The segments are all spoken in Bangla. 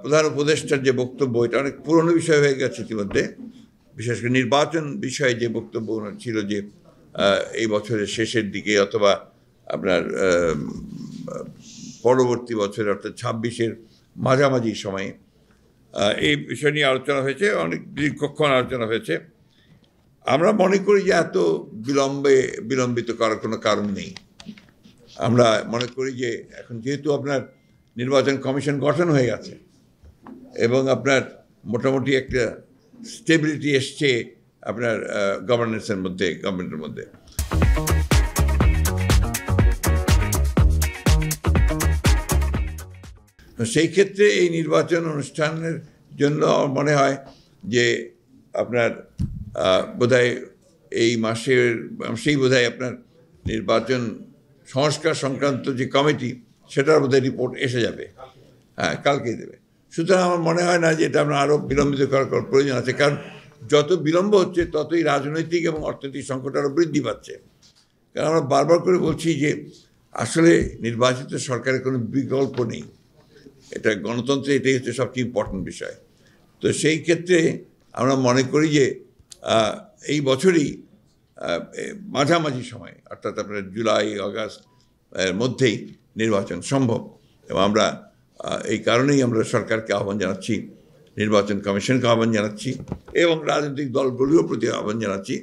প্রধান উপদেষ্টার যে বক্তব্য, এটা অনেক পুরনো বিষয় হয়ে গেছে ইতিমধ্যে। বিশেষ করে নির্বাচন বিষয়ে যে বক্তব্য ছিল যে এই বছরের শেষের দিকে অথবা আপনার পরবর্তী বছরে অর্থাৎ 26-এর মাঝামাঝি সময়ে এই বিষয় নিয়ে আলোচনা হয়েছে, অনেক দীর্ঘক্ষণ আলোচনা হয়েছে। আমরা মনে করি যে এত বিলম্বিত করার কোনো কারণ নেই। আমরা মনে করি যে এখন যেহেতু আপনার নির্বাচন কমিশন গঠন হয়ে গেছে এবং আপনার মোটামুটি একটা স্টেবিলিটি এসছে আপনার গভর্নেন্সের মধ্যে, গভর্নমেন্টের মধ্যে। সেই ক্ষেত্রে এই নির্বাচন অনুষ্ঠানের জন্য আমার মনে হয় যে আপনার বোধহয় এই মাসেই বোধহয় আপনার নির্বাচন সংস্কার সংক্রান্ত যে কমিটি, সেটার বোধহয় রিপোর্ট এসে যাবে, হ্যাঁ কালকেই দেবে। সুতরাং আমার মনে হয় না যে এটা আমরা আরও বিলম্বিত করার প্রয়োজন আছে, কারণ যত বিলম্ব হচ্ছে ততই রাজনৈতিক এবং অর্থনৈতিক সংকট আরও বৃদ্ধি পাচ্ছে। কারণ আমরা বারবার করে বলছি যে আসলে নির্বাচিত সরকারের কোনো বিকল্প নেই, এটা গণতন্ত্রে এটাই হচ্ছে সবচেয়ে ইম্পর্টেন্ট বিষয়। তো সেই ক্ষেত্রে আমরা মনে করি যে এই বছরই মাঝামাঝি সময় অর্থাৎ আপনার জুলাই আগস্ট এর মধ্যেই নির্বাচন সম্ভব। এবং আমরা এই কারণেই আমরা সরকারকে আহ্বান জানাচ্ছি, নির্বাচন কমিশনকে আহ্বান জানাচ্ছি এবং রাজনৈতিক দলগুলোর প্রতি আহ্বান জানাচ্ছি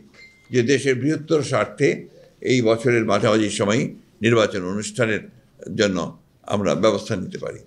যে দেশের বৃহত্তর স্বার্থে এই বছরের মাঝামাঝি সময় নির্বাচন অনুষ্ঠানের জন্য আমরা ব্যবস্থা নিতে পারি।